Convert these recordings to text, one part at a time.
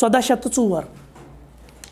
1404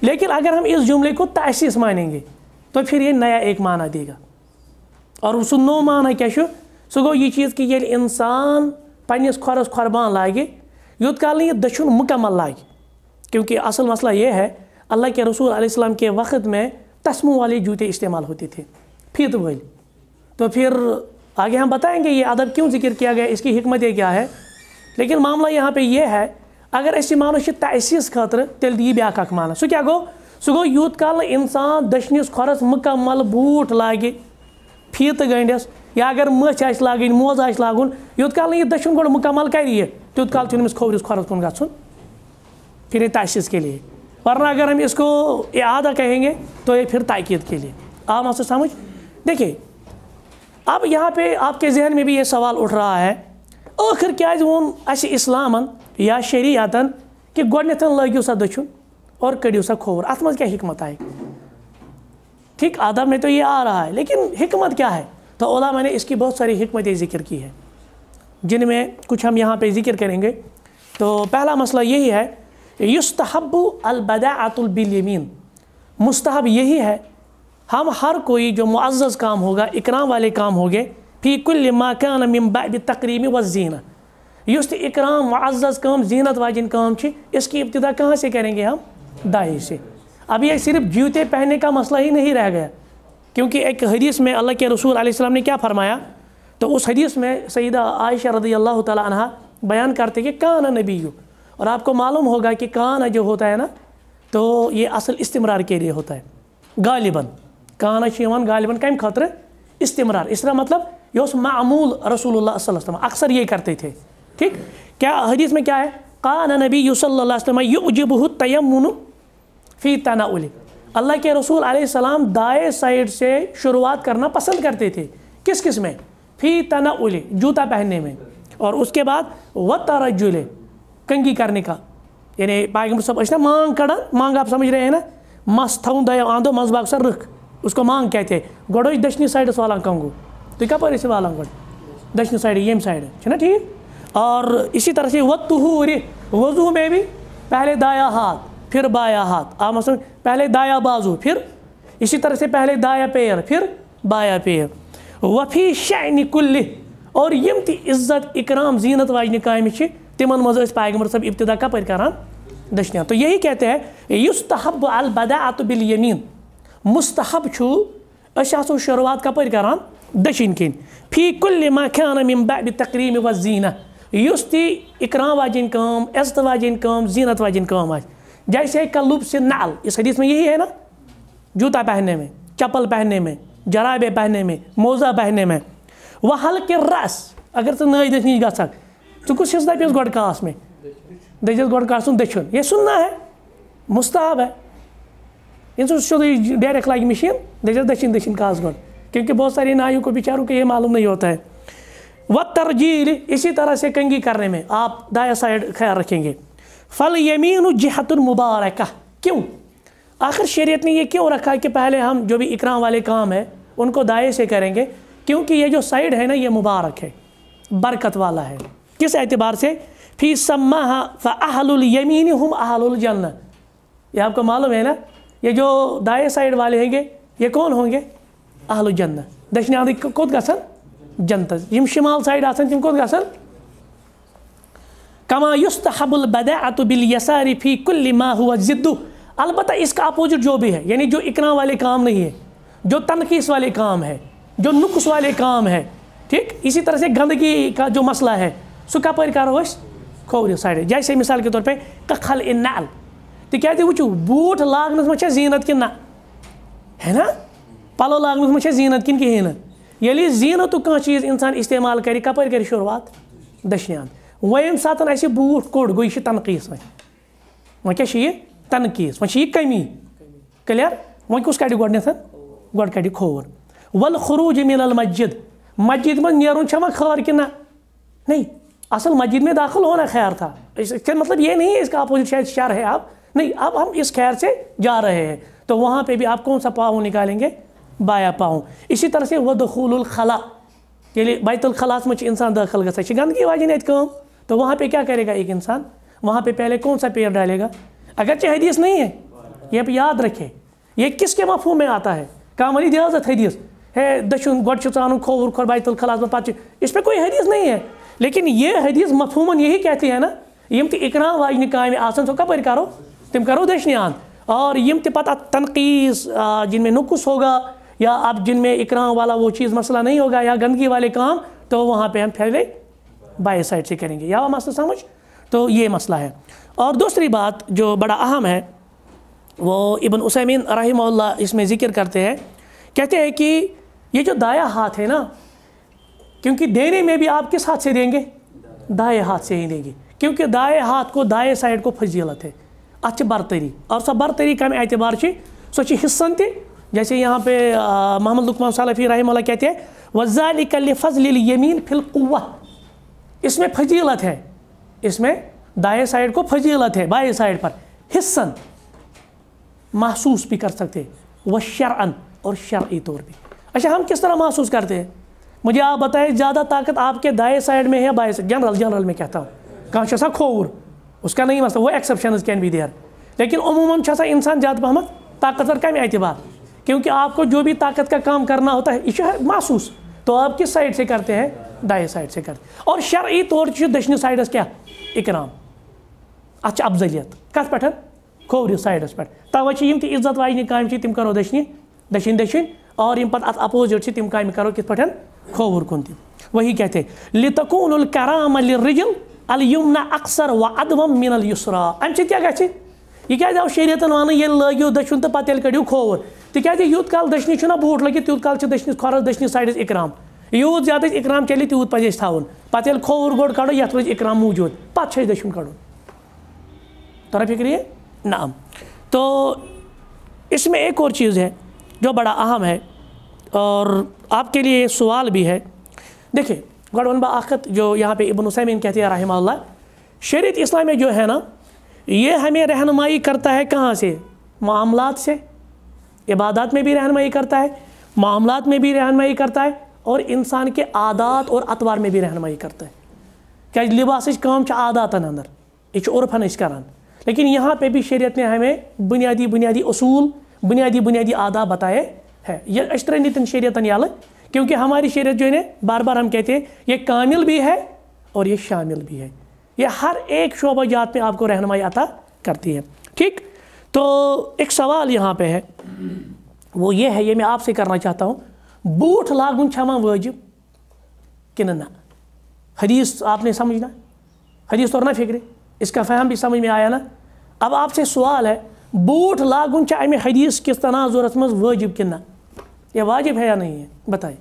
لیکن اگر ہم اس جملے کو تأسیس مانیں گے تو پھر یہ نیا ایک معنی دے گا. اور سہ نو معنی کیا سہ گو یہ چیز کہ ییٚلہِ انسان پنس کھۄرس قۄربان لاگہِ یوت کال یہ دچھن مکمل لاگہِ. کیونکہ اصل مسئلہ یہ ہے اللہ کے رسول علیہ السلام کے وقت میں تسموں والے جوتے استعمال ہوتے تھے, پھیت والے. تو پھر آگے ہم بتائیں گے یہ ادب کیوں ذکر کیا گیا, اس کی حکمت کیا ہے. لیکن معاملہ یہاں پہ یہ ہے اگر اس مانو تأسیس خاطر تیل دی بیاکھ اکھ معنی. سہ کیا گو سہ گو یوت کال انسان دچھنس کھۄرس مکمل بوٹ لاگہِ پھیت گنڈس یا اگر مچھ آسہِ لاگٕنۍ موزٕ آسہِ لاگُن یوت کال یہ دچھن گۄڈٕ مکمل کرِ یہ تیوت کال چھُنہٕ أمِس کھوورِس کھۄرس کُن گژھُن پھر یہ تأسیس کے لیے. ورنہ اگر ہم اس کو اعادہ کہیں گے تو یہ پھر تاکید کے لیے. آپ آپ سے سمجھ. دیکھیے اب یہاں پہ آپ کے ذہن میں بھی یہ سوال اٹھ رہا ہے آخر کیا وون اس اسلامن یا شریعتن کہ گۄڈنیتھ لٲگِو سا دچھن اور کڑیو سا کھوور, ات منٛز کیا حکمت آئے. ٹھیک ادب میں تو یہ آ رہا ہے لیکن حکمت کیا ہے. تو علماء نے اس کی بہت ساری حکمتیں ذکر کی ہے جن میں کچھ ہم یہاں پہ ذکر کریں گے. تو پہلا مسئلہ یہی ہے یستحب البداعۃ بالیمین. مستحب یہی ہے ہم ہر کوئی جو معزز کام ہوگا اکرام والے کام ہوگے فی کل ما کان من باب التکریم والزینہ. یس اکرام معزز کام زینت واجن کام چھ اس کی ابتدا کہاں سے کریں گے ہم دائی سے. اب یہ صرف جوتے پہننے کا مسئلہ ہی نہیں رہ گیا کیونکہ ایک حدیث میں اللہ کے رسول علیہ السلام نے کیا فرمایا. تو اس حدیث میں سیدہ عائشہ رضی اللہ تعالی عنہ بیان کرتے کہ کان نبی, اور آپ کو معلوم ہوگا کہ کان جو ہوتا ہے نا تو یہ اصل استمرار کے لیے ہوتا ہے. غالباً کان غالباً کم خاطر استمرار. اس طرح مطلب یہ اس معمول رسول اللہ صلی اللہ علیہ وسلم اکثر یہ کرتے تھے. ٹھیک کیا حدیث میں کیا ہے کان نبی صلی اللہ علیہ وسلم یعجبہ التیمن فی تناول. اللہ کے رسول علیہ السلام دائیں سائڈ سے شروعات کرنا پسند کرتے تھے. کس کس میں فی تناول جوتا پہننے میں, اور اس کے بعد وترجل کنگھی کرنے کا. یعنی پیغمبر صاحب نا مانگ کڑان, مانگ آپ سمجھ رہے ہیں نا, مس تھون دیا آندو مز باغ سر رکھ اس کو مانگ کہتے ہیں. گوڑو دشنی سائڈ والان کنگو تو کپر اسے والان گوڑ دشنی سائڈ یم سائڈ ہے نا ٹھیک. اور اسی طرح سے وطہور وضو میں بھی پہلے دایا ہاتھ پھر بایا ہاتھ. آپ مثلا پہلے دایا بازو پھر اسی طرح سے پہلے دایا پیر پھر بایا پیر. وفی شأن کلہ, اور یم تی عزت اکرام زینت واجنہ کامہ چھ تمن مز پیغمبر صاحب ابتدا کپر کران دشنیا. تو یہی کہتے ہیں یستحب البداعۃ بالیمین. مستحب چھو اس آسو شروعات کپر کران دشن کن فی کل ما کان من باب التکریم والزینہ. یس تی اکرام واجن کام عزت واجن کام زینت واجن کام آج جیسے لبس نعل. اس حدیث میں یہی ہے نا جوتا پہننے میں, چپل پہننے میں, جرابے پہننے میں, موزہ پہننے میں. وہ حلق رس اگر تو نئی دچنی گھک تو کس حصہ دپس گۄڈٕ کاس میں دچس گۄڈٕ کاسُن دچھُن. یہ سننا ہے مستحب ہے. ان سیودے ڈائریکٹ لاگہِ مشین دچس دچھن دچھن کاس گۄڈٕ, کیونکہ بہت ساری نائیوں کو بیچاروں کو یہ معلوم نہیں ہوتا ہے. وترجیل اسی طرح سے کنگھی کرنے میں آپ دایاں سائڈ خیال رکھیں گے. فالیمین جہت مبارکہ. کیوں آخر شریعت نے یہ کیوں رکھا کہ پہلے ہم جو بھی اکرام والے کام ہے ان کو دائیں سے کریں گے؟ کیونکہ یہ جو سائڈ ہے نا یہ مبارک ہے, برکت والا ہے. کس اعتبار سے فی سماہا فاہل الیمین ہم اہل الجنہ. یہ آپ کو معلوم ہے نا یہ جو دائیں سائڈ والے ہیں گے یہ کون ہوں گے اہل الجنہ. دشنی آندھی کوت گژھن جنت, یم شمال سائڈ آسن تم کوت گژھن. کما یستحب البداعۃ بالیسار فی کل ما هو ضد. البتہ اس کا اپوزٹ جو بھی ہے یعنی جو اکرام والے کام نہیں ہے, جو تنقیص والے کام ہے, جو نقص والے کام ہے, ٹھیک اسی طرح سے گندگی کا جو مسئلہ ہے سو کپر کرو اس کھوور سائڈ. جیسے مثال کے طور پہ کخل النعل. تکیازِ وچھو بوٹ لاگنس میں زینت کن نہ ہے نا, پلو لاگنس میں زینت کن کہین نہ. یلی زینت کانٛہہ چیز انسان استعمال کرِ کپر کر شروعات دشنیان. ویم ساتن ایسے بوٹ کوڑ گوئی چھ تنقیص. وۄنۍ کیٛاہ چھِ یہِ تنقیص, وۄنۍ چھِ یہِ کمی کلیئر. وۄنۍ کُس کڑِ گۄڈنیتھ گۄڈٕ کڑِ کھوور. والخروج من المسجد. مسجد میں نیرون چھا وۄنۍ خٲر کِنہٕ نہ نہیں, اصل مسجد میں داخل ہونا خیر تھا. اس کا مطلب یہ نہیں ہے اس کا اپوزٹ شاید شر ہے آپ نہیں, اب ہم اس خیر سے جا رہے ہیں تو وہاں پہ بھی آپ کون سا پاؤں نکالیں گے بایا پاؤں. اسی طرح سے ودخول الخلا, یعنی بیت الخلاء میں انسان داخل گژھان چھِ گندگی واجن اتہِ کٲم تو وہاں پہ کیا کرے گا ایک انسان, وہاں پہ پہلے کون سا پیر ڈالے گا. اگرچہ حدیث نہیں ہے یہ آپ یاد رکھیں. یہ کس کے مفہوم میں آتا ہے؟ کاملی دیازت حدیث ہے دشن گوڈ ژانن کھوور کھور بیت الخلاء پتہ اس پہ کوئی حدیث نہیں ہے. لیکن یہ حدیث مفہوماً یہی کہتے ہیں نا یم تہ اکرام واجنہ کامہ آسن سو کپر کرو تم کرو دشنی اند. اور یم تہ پتہ تنقیص جن میں نقص ہوگا یا اب جن میں اکرام والا وہ چیز مسئلہ نہیں ہوگا یا گندگی والے کام تو وہاں پہ ہم پہلے بائیں سائڈ سے کریں گے. یا وہ مسئلہ سمجھ؟ تو یہ مسئلہ ہے. اور دوسری بات جو بڑا اہم ہے وہ ابن عثیمین رحمہ اللہ اس میں ذکر کرتے ہیں. کہتے ہیں کہ یہ جو دایاں ہاتھ ہے نا کیونکہ دینے میں بھی آپ کس ہاتھ سے دیں گے؟ دائیں ہاتھ سے ہی دیں گے کیونکہ دائیں ہاتھ کو دائیں سائڈ کو فضیلت ہے. اچھا برتری اور سب برتری کم اعتبار سے سوچی حصن تھے جیسے یہاں پہ محمد لقمان سلفی رحمہ اللہ کہتے ہیں وَذَلِكَ لِفَضْلِ الْيَمِينِ فِي الْقُوَّةِ. اس میں فضیلت ہے, اس میں دائیں سائڈ کو فضیلت ہے بائیں سائڈ پر حصن محسوس بھی کر سکتے وہ شرعن اور شرعی طور بھی. اچھا ہم کس طرح محسوس کرتے ہیں؟ مجھے آپ بتائیں زیادہ طاقت آپ کے دائیں سائڈ میں ہے یا بائیں سائڈ؟ جنرل میں کہتا ہوں کہاں سا کھوور اس کا نہیں مسئلہ وہ ایکسیپشنز کین بی دیئر. لیکن عموماً سا انسان زیادہ پہمت طاقتور کم اعتبار کیونکہ آپ کو جو بھی طاقت کا کام کرنا ہوتا ہے یہ محسوس تو آپ کس سائڈ سے کرتے ہیں؟ دائیں سائڈ سے کرتے ہیں. اور شرعی طور دشنی سائڈس کیا اکرام اچھا افضلیت کت پہ کھوور سائڈس پہ توجہ یم تہ عزت واجنہ کام تم کرو دشنی دشن اور یم پتہ ات اپوزٹ سے تم کام کرو کت پہ کھوور کن تم. وہی کہتے لِتَكُونُ الْكَرَامَ لِلرِّجُلِ الْيُمْنَ أَكْثَرَ وَأَدْوَمَ مِنَ الْيُسْرَى. امہ سۭتۍ کیٛاہ گژھِ یہ کیٛازِ آو شریعتن وننہٕ ییٚلہِ لٲگِو دٔچھُن تہٕ پتہٕ ییٚلہِ کٔڑِو کھووُر تِکیٛازِ یوٗت کال دٔچھنہِ چھُنہ بوٗٹھ لٲگِتھ تیوٗت کال چھِ دٔچھنِس کھۄرس دٔچھنِس سایڈس اکرام. یوٗت زیادٕ أسۍ اکرام چلہِ تیوٗت پزِ اَسہِ تھاوُن. پتہٕ ییٚلہِ کھووُر گۄڈٕ کڑو یتھ روزِ اکرام موٗجوٗد پتہٕ چھُ اَسہِ دٔچھُن کڑُن. ترا فکر یہ نعم. تو اس میں ایک اور چیز ہے جو بڑا اہم ہے اور آپ کے لیے سوال بھی ہے. دیکھیں گوڑ باخت جو یہاں پہ ابن عثیمین کہتے ہیں رحمہ اللہ شریعت اسلامی جو ہے نا یہ ہمیں رہنمائی کرتا ہے کہاں سے؟ معاملات سے. عبادات میں بھی رہنمائی کرتا ہے, معاملات میں بھی رہنمائی کرتا ہے اور انسان کے عادات اور اطوار میں بھی رہنمائی کرتا ہے. کیا لباس کام عاداتن اندر یہ عرفن کران لیکن یہاں پہ بھی شریعت نے ہمیں بنیادی اصول بنیادی آداب بتائے ہیں. یہ اشترا نتن شریعتن یل کیونکہ ہماری شریعت جو ہے بار بار ہم کہتے ہیں یہ کامل بھی ہے اور یہ شامل بھی ہے. یہ ہر ایک شعبہ جات میں آپ کو رہنمائی عطا کرتی ہے. ٹھیک, تو ایک سوال یہاں پہ ہے وہ یہ ہے, یہ میں آپ سے کرنا چاہتا ہوں, بوٹ لاگن چھما واجب کن نہ؟ حدیث آپ نے سمجھنا, حدیث تو نہ فکر اس کا فہم بھی سمجھ میں آیا نا. اب آپ سے سوال ہے بوٹ لاگن چھ امہ حدیث کس تناظرس مز واجب کن نہ؟ یہ واجب ہے یا نہیں ہے بتائیں.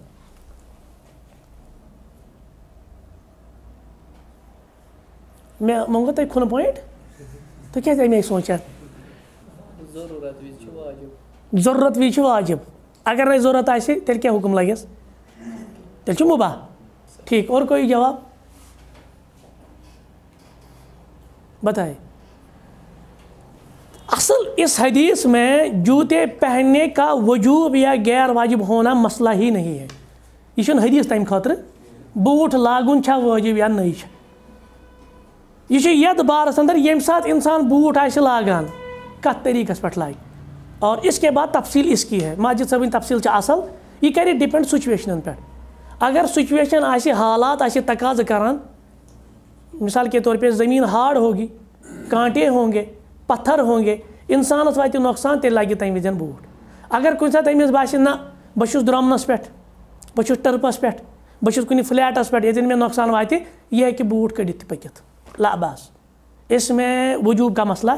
میں منگو تھی کھن پوائنٹ تو کیا میں سوچا ضرورت وی واجب اگر نہیں ضرورت آئے تیل کیا حکم لگس تیل مباح. ٹھیک, اور کوئی جواب بتائے. اصل اس حدیث میں جوتے پہننے کا وجوب یا غیر واجب ہونا مسئلہ ہی نہیں ہے. یہ حدیث تمہ خاطر بوٹ لاگن چھا واجب یا نہیں. یہ یت بارس اندر یم سات انسان بوٹ آئے لاگان کت طریقس پہ لاگ اور اس کے بعد تفصیل اس کی ہے. ماجد صاحب تفصیل اصل یہ کرے ڈپینڈ سچویشن پہ. اگر سچویشن آئے حالات آئے تقاضہ کران مثال کے طور پہ زمین ہارڈ ہوگی, کانٹے ہوں گے, پتھر ہوں گے, انسانس واتہ نقصان تیل لگہ تمہ وزن بوٹ. اگر کن سات امس باسے نہ بہت درمنس پہ بہت ٹرپس پہ بہت کن فلیٹس پہ یہ نقصان واتہ یہ ہے کہ بوٹ کڑت پکت لا باس. اس میں وجوب کا مسئلہ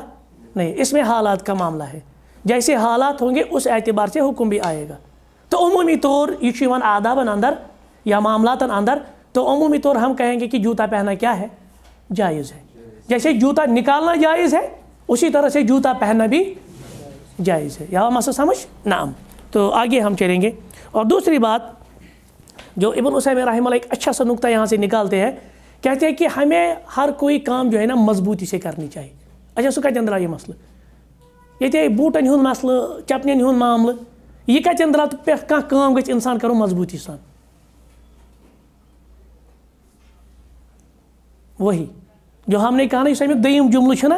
نہیں, اس میں حالات کا معاملہ ہے. جیسے حالات ہوں گے اس اعتبار سے حکم بھی آئے گا. تو عمومی طور یہ آدابن اندر یا معاملاتن اندر تو عمومی طور ہم کہیں گے کہ جوتا پہننا کیا ہے جائز ہے. جیسے جوتا نکالنا جائز ہے اسی طرح سے جوتا پہننا بھی جائز ہے. یا مسئلہ سمجھ نعم. تو آگے ہم چلیں گے. اور دوسری بات جو ابن عثیمین رحمہ اللہ ایک اچھا سا نقطہ یہاں سے نکالتے ہیں, کہتے ہیں کہ ہمیں ہر کوئی کام جو ہے نا مضبوطی سے کرنی چاہیے. اچھا سو کتن اندر یہ مسئلہ یہ بوٹن ہند مسئلہ چپنین ہند معاملہ یہ کتن اندر پہ کام گژھِ انسان کرو مضبوطی سان. وہی جو ہم نے کہا نا اس امیک دیم جملہ چھنا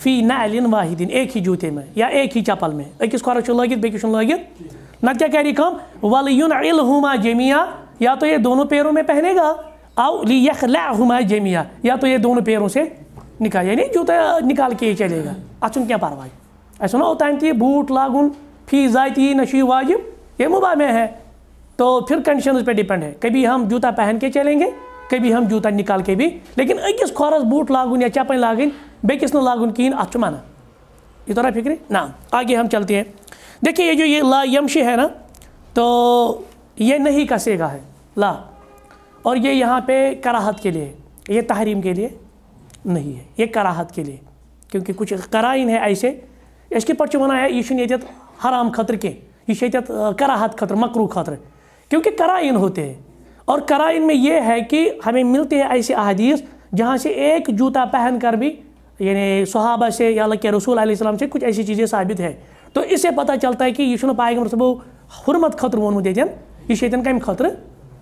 فی نعل واحد ایک ہی جوتے میں یا ایک ہی چپل میں اکس کھورس لگت بیکس لگت نہ کیا کری کام وَلْيُنْعِلْهُمَا جَمِيعًا یا تو یہ دونوں پیروں میں پہنے گا او لِيَخْلَعْهُمَا جَمِيعًا یا تو یہ دونوں پیروں سے نکال یعنی جوتا نکال کے ہی چلے گا اچھن کیا پروائی ایسا نہ ہوتا ہے کہ بوٹ لاگن فی ذاتی نشی واجب یہ مباح میں ہے تو پھر کنڈیشنز پہ ڈیپینڈ ہے کبھی ہم جوتا پہن کے چلیں گے کبھی ہم جوتا نکال کے بھی لیکن اکس کھورس بوٹ لاگن یا چپل لاگن بیکس نہ لاگن کین اتھ مانا یہ طرح فکر نا آگے ہم چلتے ہیں دیکھیے یہ جو یہ لا یمشی ہے نا تو یہ نہیں کسے گا ہے لا اور یہ یہاں پہ کراہت کے لیے یہ تحریم کے لیے نہیں ہے یہ کراہت کے لیے کیونکہ کچھ قرائن ہے ایسے اس کے پرچ ونان ہے یہ یت حرام خطر کے یہ یت کراہت خطر مکروہ خطر کیونکہ قرائن ہوتے ہیں اور قرائن میں یہ ہے کہ ہمیں ملتے ہیں ایسے احادیث جہاں سے ایک جوتا پہن کر بھی یعنی صحابہ سے یا اللہ کے رسول علیہ السلام سے کچھ ایسی چیزیں ثابت ہے تو اس سے پتہ چلتا ہے کہ یہ پیغمبر صبح حرمت خطر وونمت یہ شیطان کم خطر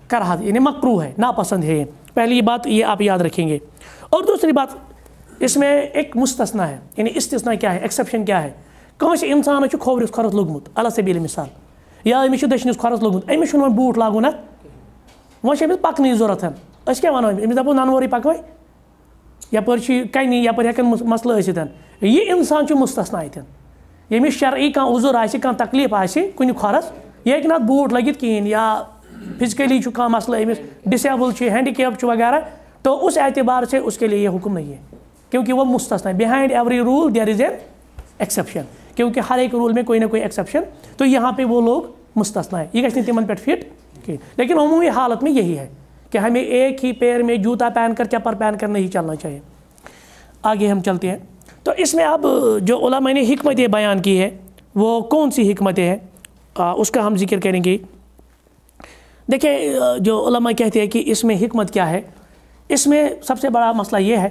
کراہت یعنی مکروہ ہے ناپسند ہے پہلی یہ بات یہ آپ یاد رکھیں گے اور دوسری بات اس میں ایک مستثنا ہے یعنی استثناء کیا ہے ایکسیپشن کیا ہے کانس انسان کھوورس کھورس لوگمت اللہ سبیل مثال یا امس دشنس کھورس لوگمت امس بوٹ لاگن وہ پکنچ ضرورت اس کیا ونو امس دپو ننوری پکو یپر کنی یپر ہیکن مسئلہ ٲسِتھ یہ انسان مستثنا اتن یمس شرعی کانٛہہ عذر آسہِ کانٛہہ تکلیف آسہِ کُنہِ کھۄرس یہ ہیٚکہِ نہٕ اتھ بوٹ لگت کہین یا فزیکلی کانٛہہ مسئلہ امس ڈسیبل ہینڈیکیپ وغیرہ تو اس اعتبار سے اس کے لیے یہ حکم نہیں ہے کیونکہ وہ مستثنا ہے behind every rule there is an exception کیونکہ ہر ایک رول میں کوئی نہ کوئی ایکسیپشن تو یہاں پہ وہ لوگ مستثنا ہے یہ گژھِ نہٕ تمن پہ فٹ لیکن عمومی حالت میں یہی ہے کہ ہمیں ایک ہی پیر میں جوتا پہن کر چپل پہن کر نہیں چلنا چاہیے آگے ہم چلتے ہیں تو اس میں اب جو علماء نے حکمتیں بیان کی ہے وہ کون سی حکمتیں ہیں اس کا ہم ذکر کریں گے دیکھیں جو علماء کہتے ہیں کہ اس میں حکمت کیا ہے اس میں سب سے بڑا مسئلہ یہ ہے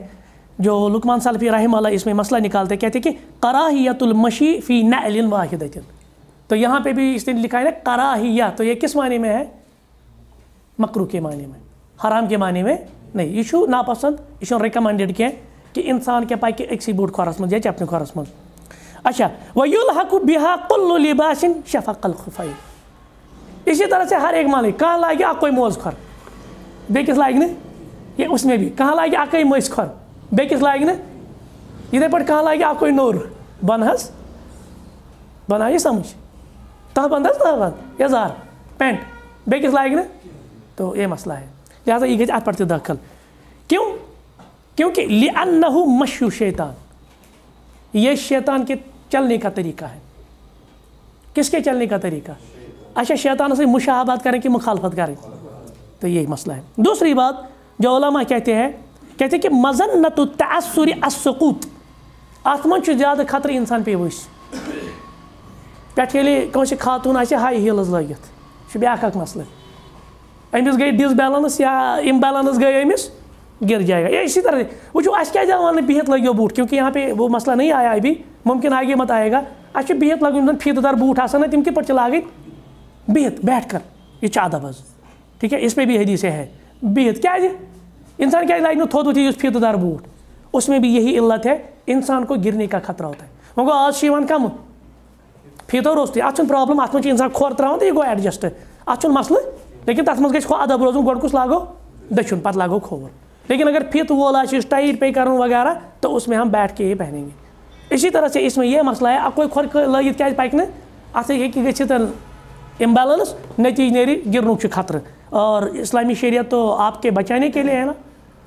جو لقمان سلفی رحمہ اللہ اس میں مسئلہ نکالتے کہتے ہیں کہ کراہیت المشی فی نعل واحدۃ تو یہاں پہ بھی اس نے لکھا ہے نا کراہیہ تو یہ کس معنی میں ہے مکروہ کے معنی میں حرام کے معنی میں نہیں یہ ناپسند یہ ریکمینڈڈ کیا کہ انسان کیا پائے کہ اکسی بوٹ کھورس من یا چپنہ کھورس من اچھا وَيُلْحَقُ بِهَا كُلُّ لِبَاسٍ شَفَقَ الْخُفَيْنِ اسی طرح سے ہر ایک مالک کہاں لاگے اکوئی موز کھور بیکس لاگنے یہ اس میں بھی کہاں لاگے اکوئی موز کھور بیکس لاگنے یہ پہ کہاں لاگے اکوئی نور بنہس بنا یہ سمجھ تہ بندس تہ بند یزار پینٹ بیکس لاگنے تو یہ مسئلہ ہے لہٰذا یہ گژھِ اتھ پٮ۪ٹھ تہِ داخل کیوں کیونکہ لِأَنَّهُ مَشْيُ شیطان یہ شیطان کے چلنے کا طریقہ ہے کس کے چلنے کا طریقہ اچھا شیطان سے مشابہت کریں کہ مخالفت کریں تو یہی مسئلہ ہے دوسری بات جو علماء کہتے ہیں کہ مظنۃ التعسر السقوط ات من زیادہ خطر انسان پہ ؤس پھیلے کانسہ خاتون آسہِ ہائی ہیلز لٲگِتھ یہ بیاکھ اکھ مسئلہ امس گئی ڈس بیلنس یا امبیلنس گئی امس گر جائے گا یا اسی طرح وچھو اس کیا جانا بہت لگو بوٹ کیونکہ یہاں پہ وہ مسئلہ نہیں آیا ابھی ممکن آگے مت آئے گا اچھا بہت لگن فیت دار بوٹ آسان تم کت پہ لاگن بہت بیٹھ کر یہ ادب حظ ٹھیک ہے اس پہ بھی حدیث ہے بہت کیا انسان کیا لاگ تھوت وتھی اس فیت دار بوٹ اس میں بھی یہی علت ہے انسان کو گرنے کا خطرہ ہوتا ہے وہ گو آج کم فیتو روزتے ات پرابلم ات من انسان کھور تران تو یہ گو ایڈجسٹ ات مسئلہ لیکن تر مز گھو ادب روزن گوڑ کس لاگو دچن پتہ لاگو کھور لیکن اگر فیت وول آس ٹائٹ پے کرن وغیرہ تو اس میں ہم بیٹھ کے یہ پہنیں گے اسی طرح سے اس میں یہ مسئلہ ہے کوئی کھور لگت کیا پکہ نا ات گھت امبیلنس نتیج نیری گرنک خطرہ اور اسلامی شریعت تو آپ کے بچانے کے لیے ہے نا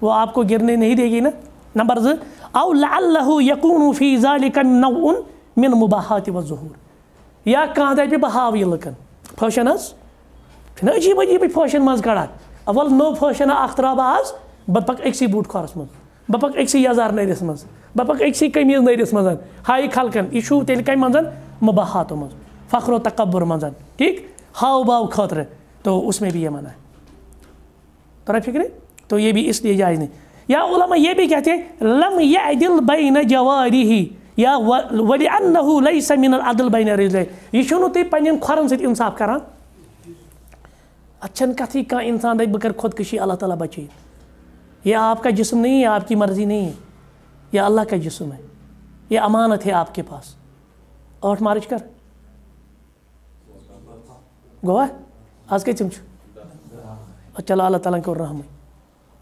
وہ آپ کو گرنے نہیں دے گی نا نمبر 2 او لعلہ یکون فی ذلک نوع من مباحات والظہور یا کہاں دپہ بہ ہاو یہ لکن فیشن نا عجیب عجیب فیشن مز کڑان اول نو فیشن اختراب آز بہ پک اکسی بوٹ کھورس من بہ پک اکسی یزار نرس مز بہ پک اکسی قمیض نرس مز ہائی خلقن یہ تیل کم مز مباحات مز فخر و تکبر مز ٹھیک ہاؤ باؤ خاطر تو اس میں بھی یہ منع ہے ترا فکر تو یہ بھی اس لیے جائز نہیں یا علماء یہ بھی کہتے ہیں لم یعدل بین جوارہ یا ولانہ لیس من العدل بین رجلین یہ چھو تھی پنن کھورن سۭتۍ انصاف کران اچھن کتھی کا انسان دے بکر خودکشی اللہ تعالیٰ بچے یہ آپ کا جسم نہیں ہے آپ کی مرضی نہیں ہے یہ اللہ کا جسم ہے یہ امانت ہے آپ کے پاس. 8 مارچ کر گوا آج کتم چلو اللہ تعالیٰ کو رحم,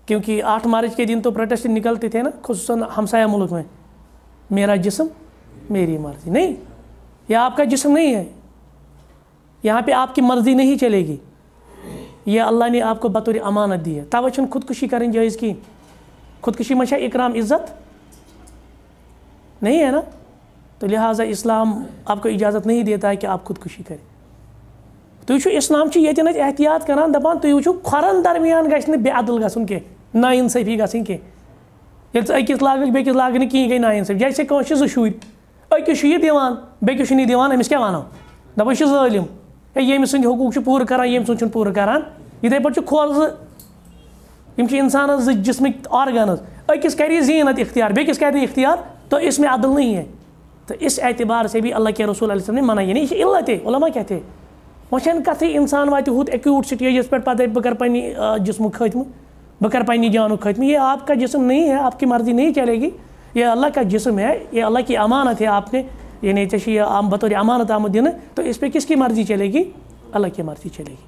کیونکہ 8 مارچ کے دن تو پروٹیسٹ نکلتے تھے نا, خصوصاً ہمسایہ ملک میں. میرا جسم میری مرضی. نہیں, یہ آپ کا جسم نہیں ہے, یہاں پہ آپ کی مرضی نہیں چلے گی, یہ اللہ نے آپ کو بطور امانت دی ہے. توے چھنہ خودکشی کریں جائز کی. خودکشی میں اکرام عزت نہیں ہے نا, تو لہٰذا اسلام آپ کو اجازت نہیں دیتا ہے کہ آپ خودکشی کریں. تو اسلام یہ احتیاط کران دپان تھی وچو کھورن درمیان گھس بے عدل گھن کی, نا انصافی گھن کی. یل اکس لاگ بیکس لاگ کہیں گئی نا انصافی. جیسے کانس 2 شر, اکس یہ دان بیکس نہیں دان, امس کیا ونو دپان ظالم, یم سند حقوق پور کران یم سند پور کران. یتھے پٲٹھۍ کھور یم انسانس 2 جسمک آرگنز, اکس کر زینت اختیار بیکس کر اختیار, تو اس میں عدل نہیں ہے. تو اس اعتبار سے بھی اللہ کے رسول علیہ السلام نے منع, یعنی یہ علت ہے. علماء کہتے ہیں وچن کتھے انسان واتہ ہوت ایکیوٹ سٹیجس پہ پتہ بہ کر پنہ جسمک خاتمہ, بہ کر پنہ جانک خاتمہ. یہ آپ کا جسم نہیں ہے, آپ کی مرضی نہیں چلے گی. یہ اللہ کا جسم ہے, یہ اللہ کی امانت ہے. آپ نے یعنی یہ بطور امانت آمد دن, تو اس پہ کس کی مرضی چلے گی؟ اللہ کی مرضی چلے گی.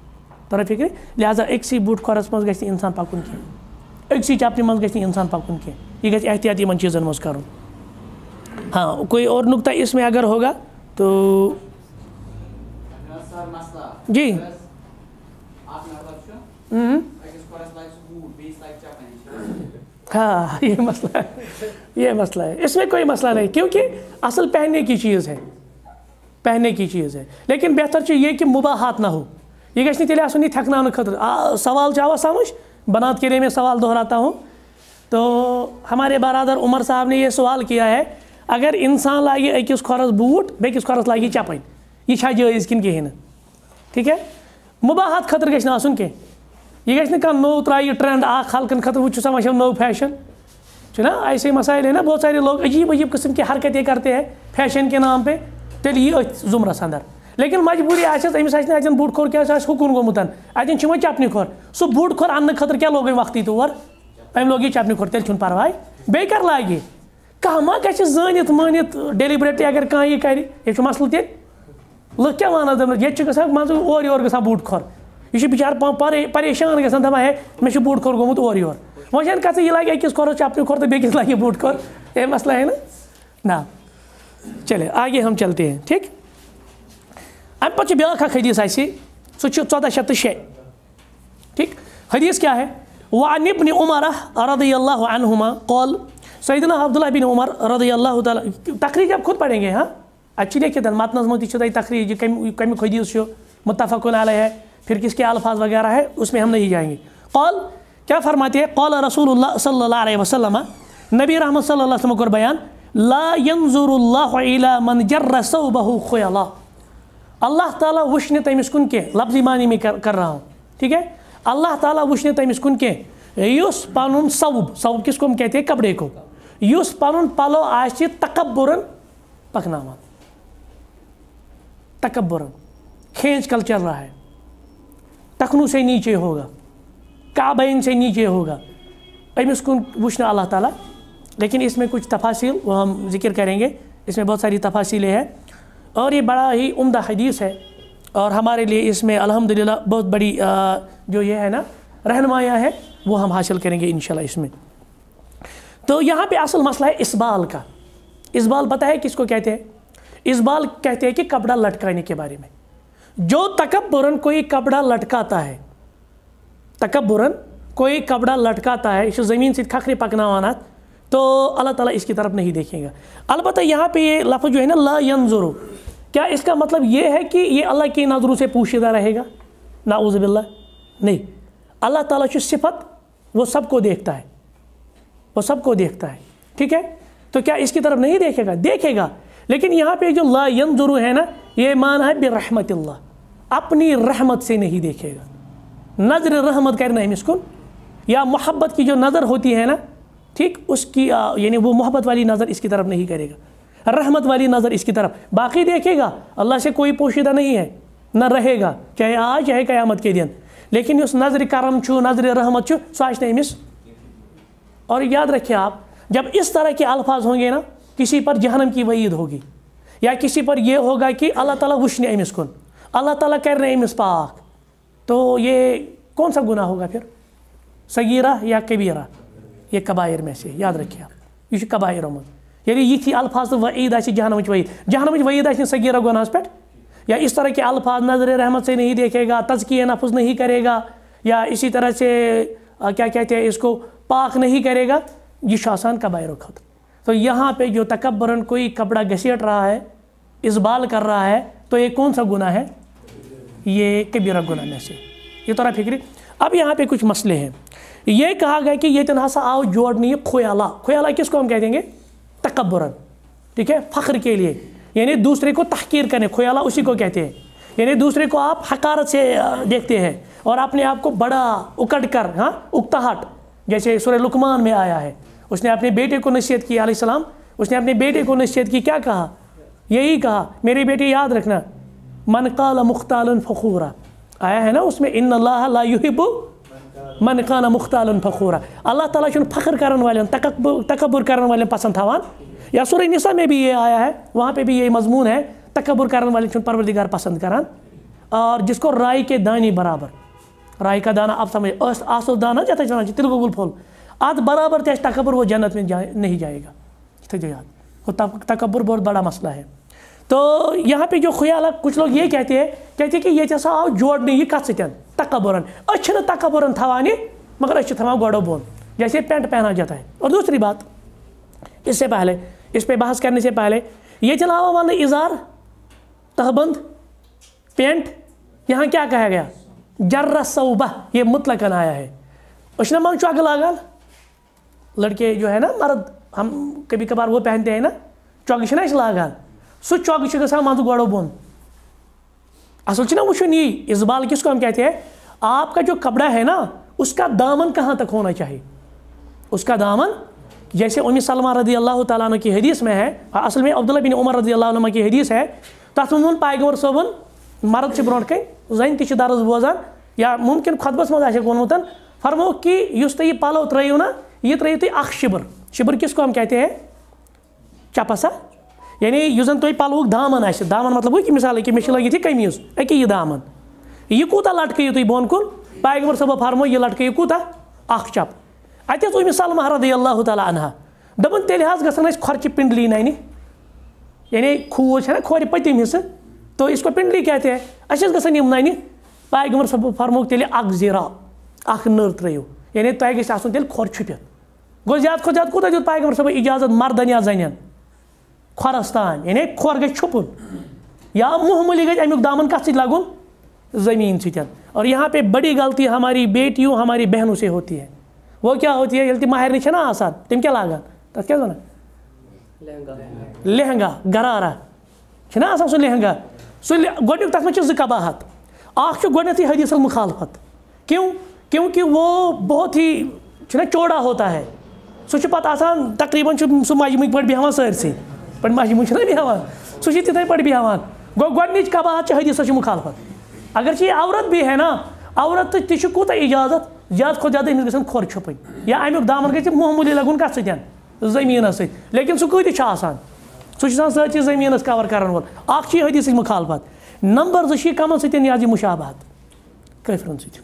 طرح فکر. لہٰذا اکسی بوٹ کھورس مز گژھِ انسان پکن کی, اکسی چپنہ مز گژھِ انسان پکن کی. یہ گژھِ احتیاط یمن چیزن مز کرن. ہاں, کوئی اور نقطہ اس میں اگر ہوگا تو جی. ہاں, یہ مسئلہ ہے, یہ مسئلہ ہے. اس میں کوئی مسئلہ نہیں, کیونکہ اصل پہننے کی چیز ہے, پہننے کی چیز ہے. لیکن بہتر یہ کہ مباحات نہ ہو. یہ گژھِ تیلہِ آسُن یہ تھکناونہٕ خٲطرٕ. سوال آوا سمجھ؟ بنات کے لیے میں سوال دہراتا ہوں. تو ہمارے برادر عمر صاحب نے یہ سوال کیا ہے, اگر انسان لاگے اکس کھورس بوٹ بیکس کھورس لاگے چپن, یہ چھا جائز کن کہین؟ ٹھیک ہے, مباحات خطر گژھِ نہٕ آسُن کینٛہہ. یہ گژھِ نہٕ کانٛہہ نوٚو ترٛایہِ ٹرینڈ اکھ خلقن خٲطرٕ وٕچھو سا وۄنۍ چھُ نوٚو فیشن چھُ نا, ایسے مسائل ہے نا. بہت سارے لوگ عجیب عجیب قسم کی حرکتیں کرتے ہیں فیشن کے نام پہ. تیٚلہِ یی أتھۍ زُمرس اندر. لیکن مجبوری آسٮ۪س أمِس آسہِ نہٕ اَتٮ۪ن بوٚڑ کھور کیٛاہ آسہِ حُکُن گوٚمُت, اَتٮ۪ن چھُ وۄنۍ چپنہِ کھور. سُہ بوٚڑ کھور اَننہٕ خٲطرٕ کیٛاہ لوگ أمۍ وقتٕے تور, أمۍ لوگ یہِ چپنہِ کھور. تیٚلہِ چھُنہٕ پرواے, بیٚیہِ کر لاگہِ. کانٛہہ ما گژھِ زٲنِتھ مٲنِتھ ڈیلِبریٹلی اگر کانٛہہ یہِ کرِ, یہِ چھُ مسلہٕ تیٚلہِ. لُکھ کیٛاہ وَنان دَپان ییٚتہِ چھُ گژھان مان ژٕ اورٕ یورٕ گژھان بوٚڑ کھور. یہ بچار پریشان گژھان دپان ہے مےٚ چھُ بوٚڑ کھور گوٚمُت اورٕ یور. وۄنۍ چھَنہٕ کَتھٕے یہِ لاگہِ أکِس کھورَس چپنہِ کھور تہٕ بیٚکِس لاگہِ بوٚڑ کھور, یہ مسئلہ ہے نا. نا چلے آگے ہم چلتے ہیں. ٹھیک, امہِ پتہٕ چھُ بیٛاکھ اکھ حدیث اَسہِ, سُہ چھُ 1406. ٹھیک, حدیث کیا ہے؟ وعن ابن عمر رضی اللہ عنہما قال, سیدنا عبداللہ بن عمر رضی اللہ تعالیٰ. تخریج آپ خود پڑھیں گے. ہاں, اچھی لیکھت متنظ منٛز تہِ چھُ تۄہہِ تخریج کمیُک حدیث چھُ, متفقن علیہ ہے, پھر کس کے الفاظ وغیرہ ہے اس میں ہم نہیں جائیں گے. قال, کیا فرماتے ہیں؟ قال رسول اللہ صلی اللہ علیہ وسلم, نبی رحمت صلی اللہ علیہ وسلم کو بیان, لا ينظر اللہ الى من جر ثوبہ خیلا. اللہ تعالیٰ وچھنے تمس کن کے, لفظی معنی میں کر رہا ہوں. ٹھیک ہے, اللہ تعالیٰ وچھنے تمس کن کے یس پنن ثوب, ثوب کس کو ہم کہتے ہیں؟ کپڑے کو. یس پنن پلو آسہِ تکبرن پکناوان, تکبرن کھینچ کل چل رہا ہے, ٹخنوں سے نیچے ہوگا, کعبین سے نیچے ہوگا, امس کن وچھنا اللہ تعالیٰ. لیکن اس میں کچھ تفاصیل وہ ہم ذکر کریں گے, اس میں بہت ساری تفاصیلیں ہیں, اور یہ بڑا ہی عمدہ حدیث ہے, اور ہمارے لیے اس میں الحمدللہ بہت بڑی جو یہ ہے نا رہنمایاں ہے وہ ہم حاصل کریں گے انشاءاللہ اس میں. تو یہاں پہ اصل مسئلہ ہے اسبال کا. اسبال پتہ ہے کس کو کہتے ہیں؟ اسبال کہتے ہیں کہ کپڑا لٹکانے کے بارے میں. جو تکبرن کوئی کپڑا لٹکاتا ہے, تکبرن کوئی کپڑا لٹکاتا ہے, یہ زمین سے کھکھرے پکناوانات, تو اللہ تعالیٰ اس کی طرف نہیں دیکھیں گا. البتہ یہاں پہ یہ لفظ جو ہے نا لا ینظر, کیا اس کا مطلب یہ ہے کہ یہ اللہ کی نظروں سے پوشیدہ رہے گا؟ نعوذ باللہ, نہیں. اللہ تعالیٰ کی صفت وہ سب کو دیکھتا ہے, وہ سب کو دیکھتا ہے. ٹھیک ہے, تو کیا اس کی طرف نہیں دیکھے گا؟ دیکھے گا. لیکن یہاں پہ جو لا ینظر ہے نا, یہ معنی ہے برحمت اللہ, اپنی رحمت سے نہیں دیکھے گا. نظر رحمت کرنا ہے مسکن, یا محبت کی جو نظر ہوتی ہے نا, ٹھیک, اس کی یعنی وہ محبت والی نظر اس کی طرف نہیں کرے گا, رحمت والی نظر اس کی طرف. باقی دیکھے گا, اللہ سے کوئی پوشیدہ نہیں ہے, نہ رہے گا, چاہے آج چاہے قیامت کے دن. لیکن اس نظر کرم چھو, نظر رحمت چھو, سو آج نہیں مس. اور یاد رکھیں آپ, جب اس طرح کے الفاظ ہوں گے نا, کسی پر جہنم کی وعید ہوگی یا کسی پر یہ ہوگا کہ اللہ تعالیٰ وشنے امس کن اللہ تعالیٰ کرنے امس پاک تو یہ کون سا گناہ ہوگا پھر صغیرہ یا کبیرہ یہ کبائر میں سے یاد رکھیے آپ یہ کبائر آمد یعنی یہ تھی الفاظ تو وعید آسی جہنمچ وعید آسی صغیرہ گناہس پہ یا اس طرح کے الفاظ نظر رحمت سے نہیں دیکھے گا تزکیہ نفس نہیں کرے گا یا اسی طرح سے کیا کہتے ہیں اس کو پاک نہیں کرے گا یہ شاسان کبائر خط تو یہاں پہ جو تکبرن کوئی کپڑا گھسیٹ رہا ہے ازبال کر رہا ہے تو یہ کون سا گناہ ہے یہ کبیرہ گناہ میں سے یہ طرح فکری اب یہاں پہ کچھ مسئلے ہیں یہ کہا گیا کہ یہ تنہا سا آؤ جوڑنی خیالہ کس کو ہم کہہ دیں گے تکبرن ٹھیک ہے فخر کے لیے یعنی دوسرے کو تحقیر کرنے خیالہ اسی کو کہتے ہیں یعنی دوسرے کو آپ حقارت سے دیکھتے ہیں اور اپنے آپ کو بڑا اکڑ کر اکتاہٹ جیسے سورہ لقمان میں آیا ہے اس نے اپنے بیٹے کو نصیحت کی علیہ السلام اس نے اپنے بیٹے کو نصیحت کی کیا کہا یہی کہا میرے بیٹے یاد رکھنا من قال مختالا فخورا آیا ہے نا اس میں ان اللہ لا یحب من قال مختالا فخورا اللہ تعالیٰ چھن فخر کرن والے تکبر کرن والے پسند تھاوان یا سورہ نساء میں بھی یہ آیا ہے وہاں پہ بھی یہ مضمون ہے تکبر کرن والے چھن پروردگار پسند کران اور جس کو رائی کے دانی برابر رائی کا دانہ آپ سمجھ آسو دانہ جاتا چلنا چاہیے تل گول پھول آدھ برابر تیش تکبر وہ جنت میں نہیں جائے گا وہ تکبر بہت بڑا مسئلہ ہے تو یہاں پہ جو خیال ہے کچھ لوگ یہ کہتے ہیں کہ یہ جیسا آؤ جوڑنے یہ کت ستن تکبرن اچھا تکبرن تھوانے مگر اچھا تھوا گوڑو بون جیسے پینٹ پہنا جاتا ہے اور دوسری بات اس سے پہلے اس پہ بحث کرنے سے پہلے یہ چلاوا والا اظہار تہبند پینٹ یہاں کیا کہا گیا جر صوبہ یہ مطلقاً آیا ہے اس نے مان چوک لاگان لڑکے جو ہے نا مرد ہم کبھی کبھار وہ پہنتے ہیں نا چوک نا اس لاگان سو چوک گا مان گوڑو بون اصل چھ نا وچھن یہ ازبال کس کو ہم کہتے ہیں آپ کا جو کپڑا ہے نا اس کا دامن کہاں تک ہونا چاہیے اس کا دامن جیسے ام سلمہ رضی اللہ تعالیٰ عنہ کی حدیث میں ہے اصل میں عبداللہ بن عمر رضی اللہ عنہ کی حدیث ہے تک من پائغمبر صبن مرد سے برونٹ کن زن تہ درس بوزان یا ممکن خطبس مز آسک وونمت فرمو کہ اس تہ یہ پلو ترٛٲیِو نا یہ ترٛٲیِو تُہۍ اکھ شبر کس کو ہم کہتے ہیں چپسا یعنی یُس زن تُہۍ پلوُک دامن آسہِ دامن مطلب گوٚو کہ مثال کہ مےٚ چھِ لٲگِتھ یہِ قمیٖض أکیٛاہ یہِ دامن یہ کوٗتاہ لٹکٲیِو تُہۍ بۄن کُن پایغمبر صٲبو فرمو یہ لٹکٲیِو کوٗتاہ اکھ چپ اتہِ ٲس ام سلمہ رضی اللہ تعالیٰ عنہا دپان تیٚلہِ حظ گژھن اَسہِ کھۄرچہِ پنڈلی ننہِ یعنی کھوٗر چھےٚ نا کھورِ پٔتِم حصہٕ تو اس کو پنڈلی کہتے ہیں اَسہِ ٲس گژھان یِم ننہِ پایغمبر صٲبو فرمووُکھ تیٚلہِ اکھ زیٖرا اکھ نٔر ترٛٲیِو یعنی تۄہہِ گژھِ آسُن تیٚلہِ کھۄر چھُپِتھ گوٚو زیادٕ کھۄتہٕ زیادٕ کوٗتاہ دیُت پایغمبر صٲبن اِجازت مردن یا زنٮ۪ن کھۄرس تام یعنی کھۄر گژھِ چھُپُن یا معموٗلی گژھِ امیُک دامن کتھ سۭتۍ لگُن زمین سۭتۍ اور یہاں پہ بڑی غلطی ہماری بیٹیوں ہماری بہنوں سے ہوتی ہے وہ کیا ہوتی ہے ییٚلہِ تِم ماہرنہِ چھےٚ نا آسان تِم کیٛاہ لاگان تتھ کیٛاہ وَنان لہنگا گرارا چھُ نا آسان سُہ لہنگا سُہ گۄڈنیُک تتھ منٛز چھِ زٕ قباحت اکھ چھُ گۄڈنیٚتھٕے حدیث المخالفت کیوں کیونکہ وہ بہت ہی چھُ نا چوڑا ہوتا ہے سُہ چھُ پتہٕ آسان تقریٖباً چھُ سُہ مجمٕکۍ پٲٹھۍ بیٚہوان سٲرسٕے پٲٹھۍ مجمٕکۍ چھُ نا بیٚہوان سُہ چھُ تِتھٕے پٲٹھۍ بیٚہوان گوٚو گۄڈنِچ قباحت چھِ حدیثس چھِ مخالفت اگر چھِ یہ عورت بھی ہے نا عورت تہِ چھُ کوٗتاہ اجازت زیادٕ کھۄتہٕ زیادٕ أمِس گژھن کھۄر چھُپٕنۍ یا امیُک دامن گژھِ معموٗلی لگُن کتھ سۭتۍ زٔمیٖنس سۭتۍ لیکن سُہ کۭتِس چھُ آسان سُہ چھُ آسان سٲرسٕے زٔمیٖنس کور کرن وول اکھ چھِ یہِ حدیثٕچ مخالفت نمبر زٕ چھِ یہِ کمن سۭتۍ یہِ مُشابہت کٲفرن سۭتۍ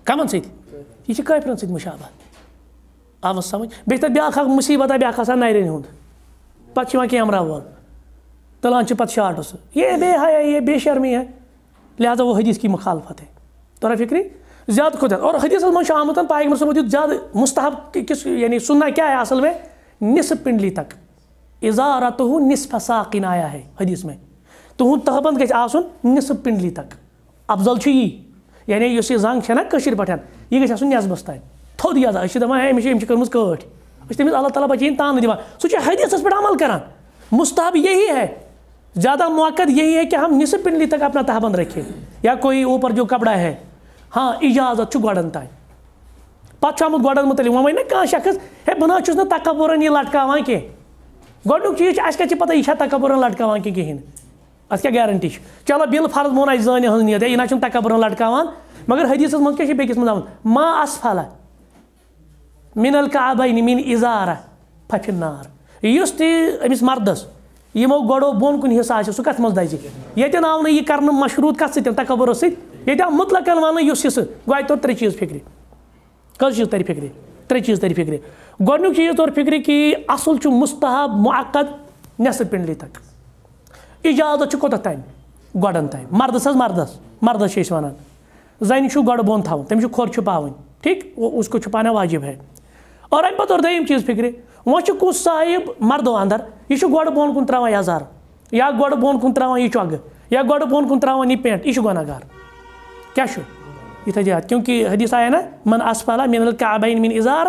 کمن سۭتۍ یہ چھِ کٲفرن سۭتۍ مُشابہت آوس سمجھ بیٚیہِ چھِ تتھ بیاکھ اکھ مُصیبت بیاکھ آسان نرٮ۪ن ہُنٛد پتہٕ چھُ یِوان کیمرا وول تُلان چھِ پتہٕ شاٹس یہ بے حیا یہ بے شرمی ہے لہٰذا وہ حدیث کی مخالفت ہے تورا فکری زیادہ کھۄتہٕ زیادٕ اور حدیثس منٛز چھُ آمُت پایغمبر صٲبو دیُت زیادٕ مستحب کس یعنی سننا کیا ہے اصل میں نصف پنڈلی تک ازارتہ نصف ساقن آیا ہے حدیث میں تہنٛد تہبند گژھِ آسُن نصف پنڈلی تک افضل چھُ یی یعنی یُس یہِ زنٛگ چھےٚ نا کٔشیٖرِ پٮ۪ٹھ یہِ گژھِ آسُن نٮ۪صبس تانۍ تھوٚد یزا أسۍ چھِ دپان ہے أمِس چھِ کٔرمٕژ کٲٹھۍ أسۍ چھِ تٔمِس اللہ تعالیٰ بچٲیِن تانہٕ دِوان سُہ چھُ حدیثس پٮ۪ٹھ عمل کران مستحب یہی ہے زیادہ موقع یہی ہے کہ ہم نصف پنڈلی تک اپنا تہبند رکھیں یا کوئی اوپر جو کپڑا ہے ہاں اجازت چھُ گۄڈن تانۍ پتہٕ چھُ آمُت گۄڈن متعلق وۄنۍ ونہِ نا کانٛہہ شخص ہے بہٕ نہ حظ چھُس نہٕ تکبرن یہِ لٹکاوان کینٛہہ گۄڈنیُک چیٖز چھُ اَسہِ کتہِ چھِ پتہ یہِ چھا تکبرن لٹکاوان کہِ کِہیٖنۍ اتھ کیٛاہ گارنٹی چھِ چلو بِل فرض مون اَسہِ زٲنہِ ہٕنٛز نیت ہے یہِ نہ چھُنہٕ تکبرن لٹکاوان مگر حدیثس منٛز کیٛاہ چھِ بیٚکِس منٛز آمُت ما اسفل من الکعبین من ازارہ ففی النار یُس تہِ أمِس مردس یِمو گۄڈو بۄن کُن حصہٕ آسہِ سُہ کَتھ منٛز دَزِ ییٚتٮ۪ن آو نہٕ یہِ کَرنہٕ مشروٗط کَتھ سۭتۍ تکبُرَس سۭتۍ ییٚتہِ آو مُطلقاً وَننہٕ یُس حصہٕ گوٚو اَتہِ توٚر 3 چیٖز فِکرِ کٔژ چیٖز تَرِ فِکرِ 3 چیٖز تَرِ فِکرِ گۄڈنیُک چیٖز توٚر فِکرِ کہِ اَصٕل چھُ مُستحب مُعقد نٮ۪صف پِنڈلی تک اِجازت چھُ کوٚتَتھ تانۍ گۄڈَن تانۍ مردس حظ مردس چھِ أسۍ وَنان زَنہِ چھُ گۄڈٕ بۄن تھاوُن تٔمِس چھُ کھۄر چھُپاوٕنۍ ٹھیٖک اُس کو چھُپانا واجب ہے اور اَمہِ پَتہٕ توٚر دوٚیِم چیٖز فِکرِ وۄنۍ چھُ کُس صاحب مردو اَندر یہِ چھُ گۄڈٕ بۄن کُن ترٛاوان یَزار یا گۄڈٕ بۄن کُن ترٛاوان یہِ چۄگہٕ یا گۄڈٕ بۄن کُن ترٛاوان یہِ پٮ۪نٛٹ یہِ چھُ گۄناہ گار کیٛاہ چھُ یہِ تھٲیزِ یاد کیونکہِ حدیٖث آیا نا من اسفلا من الکعبین من ازار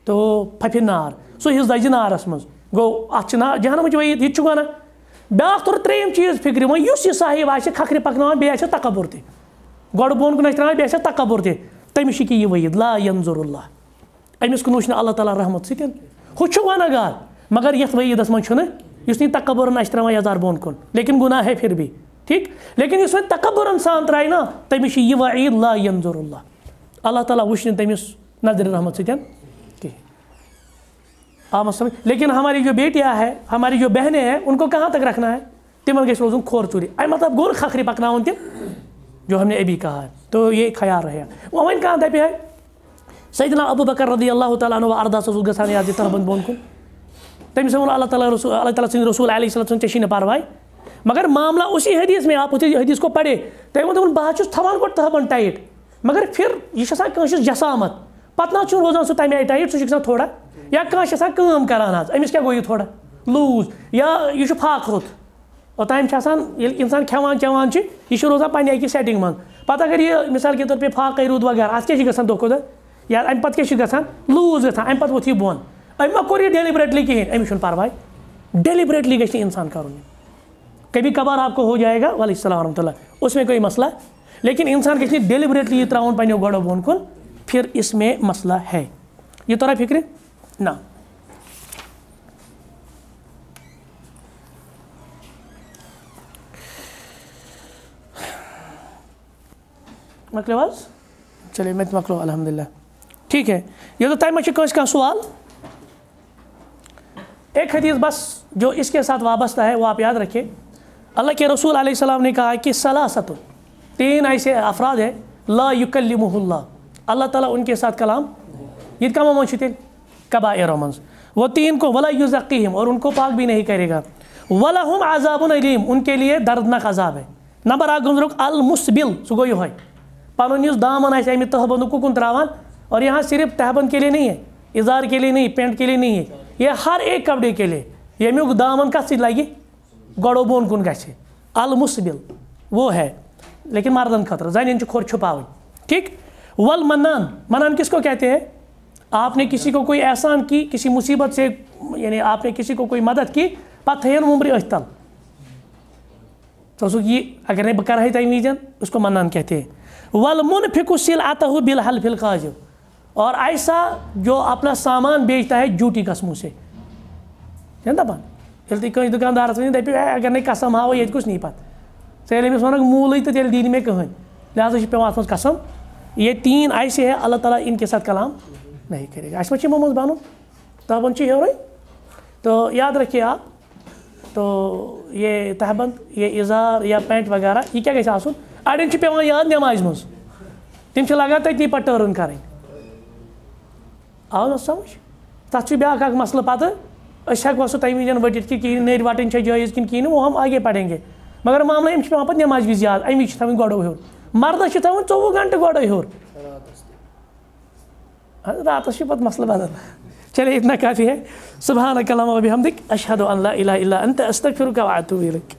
تو پھپھِ نار سُہ حصہٕ دَزِ نارَس منٛز گوٚو اَتھ چھِ نار جہنمٕچ ؤعیٖد یہِ تہِ چھُ گۄناہ بیٛاکھ توٚر 3یِم چیٖز فِکرِ وۄنۍ یُس یہِ صاحب آسہِ کھکھرِ پَکناوان بیٚیہِ آسٮ۪س تکبُر تہِ گۄڈٕ بۄن کُن آسہِ ترٛاوان بیٚیہِ آسٮ۪س تکبُر تہِ تٔمِس چھِ کہِ یہِ ؤعیٖد لا ینظُر اللہ أمِس کُن وٕچھِ نہٕ اللہ تعالیٰ رحمت سۭتۍ ہُہ چھُ گۄناہ گار مگر یَتھ ؤعیٖدَس منٛز چھُنہٕ یُس نہٕ تکبُرن آسہِ ترٛاوان یَزار بۄن کُن لیکِن گُناہ ہے پھر بھی ٹھیٖک لیکِن یُس وۄنۍ تکبُرن سان ترٛایہِ نا تٔمِس چھِ یہِ وعیٖد لا ینظُر اللہ تعالیٰ وٕچھِ نہٕ تٔمِس نظرِ رحمت سۭتۍ کِہیٖنۍ آ مےٚ سمجھ لیکن ہماری جو بیٹیاں ہے ہماری جو بہنیں ہیں ان کو کہاں تک رکھنا ہے تمن گژھِ روزُن کھور ژوٗرِ اَمہِ مطلب گوٚو نہٕ کھکھرِ پَکناوُن تہِ جو ہم نے ابھی کہا ہے تو یہ خیال رہے وۄنۍ کانٛہہ دَپہِ ہے سیدنا ابو بکر رضی اللہ تعالیٰ عنہ ارداس اوس گژھان یاد یہِ تہبنٛد بۄن کُن تٔمِس ووٚن اللہ تعالیٰ سٕنٛدِ رسول علیہ السلام ژےٚ چھی نہٕ پرواے مگر معاملہ اسی حدیث میں آپ حدیث کو پڑے تٔمۍ ووٚن دوٚپُن بہٕ حظ چھُس تھاوان گۄڈٕ تہبنٛد ٹایٹ مگر پھر یہِ چھِ آسان کٲنٛسہِ جسامت پتہٕ نہ حظ چھُنہٕ روزان سُہ تَمہِ آیہِ ٹایٹ سُہ چھُ گژھان تھوڑا یا کانٛہہ چھِ آسان کٲم کران حظ أمِس کیٛاہ گوٚو یہِ تھوڑا لوٗز یا یہِ چھُ فاقہٕ روٚت اوٚتام چھِ آسان ییٚلہِ اِنسان کھٮ۪وان چٮ۪وان چھِ یہِ چھُ روزان پنٛنہِ اَکہِ سٮ۪ٹِنٛگ منٛز پتہٕ اگر یہِ مِثال کے طور پے فاقے روٗد وغیرہ اَتھ کیٛاہ چھِ گژھان دۄہ کھۄتہٕ دۄہ یا اَمہِ پتہٕ کیٛاہ چھِ گژھان لوٗز گژھان اَمہِ پتہٕ ووٚتھ یہِ بۄن أمۍ ما کوٚر یہِ ڈیلِبریٹلی کِہیٖنۍ أمِس چھُنہٕ پرواے ڈیلِبریٹلی گژھِ نہٕ اِنسان کَرُن یہِ کبھی کبھار آپ کو ہو جائے گا وعلیکم السلام ورحمۃ اللہ اس میں کوئی مسئلہ لیکن انسان گژھِ نہٕ ڈیلِبریٹلی یہِ ترٛاوُن پنٛنیو گۄڈو بۄن کُن پھر اس میں مسئلہ ہے یہ توٚرا فِکرِ نہ مۄکلیو حظ چلیے مےٚ تہِ مۄکلو الحمدللہ ٹھیٖک ہے یہ تو تۄہہِ ما چھُ کٲنٛسہِ کانٛہہ سوال ایک حدیث بس جو اس کے ساتھ وابستہ ہے وہ آپ یاد رکھیں اللہ کے رسول علیہ السلام نے کہا کہ ثلاثۃ 3 ایسے افراد ہیں لا یکلمہ اللہ تعالیٰ ان کے ساتھ کلام یہ کمو منٛز چھُ تیٚلہِ کبائرو منٛز وہ 3 کو ولا یزکیہم اور ان کو پاک بھی نہیں کرے گا ولہم عذاب علیم ان کے لیے دردناک عذاب ہے نمبر 1 گُزرُکھ المسبل سُہ گوٚو یِہوٚے پنُن یُس دامن آسہِ اَمہِ تہبنٛدُک کُکُن ترٛاوان اور یہاں صرف تہبند کے لیے نہیں ہے اظہار کے لیے نہیں پینٹ کے لیے نہیں ہے یہ ہر ایک کپڑے کے لیے ییٚمیُک دامن کَتھ سۭتۍ لگہِ گۄڈو بۄن کُن گژھِ المسبل وہ ہے لیکن مردن خٲطرٕ زَنٮ۪ن چھُ کھۄر چھُپاوٕنۍ ٹھیٖک والمنان منان کس کو کہتے ہیں آپ نے کسی کو کوئی احسان کی کسی مصیبت سے یعنی آپ نے کسی کو کوئی مدد کی پتہٕ تھٲیِن وُمبرِ أتھۍ تل ژٕ اوسُکھ یہِ اگر نے بہٕ کَرٕہے تَمہِ وِزٮ۪ن اس کو منان کہتے ہیں والمنفق صلعته بالحلف القاذب اور ایسا جو اپنا سامان بیچتا ہے جھوٹی قسموں سے چھِنہٕ دَپان ییٚلہِ تُہۍ کٲنٛسہِ دُکاندارَس ؤنِو دٔپِو ہے اگر نے قسم ہاوو ییٚتہِ کُس نی پَتہٕ ژٕ ییٚلہِ أمِس وَنکھ موٗلٕے تہٕ تیٚلہِ دی نہٕ مےٚ کٕہٕنۍ لہٰذا چھِ پٮ۪وان اَتھ منٛز قسم یہ 3 ایسے ہیں اللہ تعالیٰ ان کے ساتھ کلام نہیں کرے گا اَسہِ ما چھِ یِمو منٛز بَنُن تہبند چھُ ہیوٚرُے تو یاد رکھیے آپ تو یہ تہبند یہ اظہار یا پینٹ وغیرہ یہ کیٛاہ گژھِ آسُن اَڑٮ۪ن چھِ پٮ۪وان یاد نٮ۪مازِ منٛز تِم چھِ لگان تٔتی پَتہٕ ٹٲرٕن کَرٕنۍ آو نہ سمجھ تَتھ چھُ بیٛاکھ اکھ مسلہٕ پَتہٕ أسۍ ہٮ۪کوا سُہ تَمہِ وِزٮ۪ن ؤٹِتھ کہِ کِہیٖنۍ نٔرۍ وَٹٕنۍ چھےٚ جٲیِز کِنہٕ کِہیٖنۍ نہٕ وہ ہم آگے پڑیں گے مگر معاملہٕ أمِس چھِ پٮ۪وان پَتہٕ نٮ۪مازِ وِزِ یاد اَمہِ وِزِ چھِ تھاوٕنۍ گۄڈو ہیوٚر مردس چھِ تھاوٕنۍ 24 گھنٹہٕ گۄڈے ہیوٚر راتس چھُ پَتہٕ مسلہٕ بدل چلیے اتنا کافی ہے سبحانک اللہم وبحمدک اشہدو ان لا الہ الا انت استغفرک واتوب الیک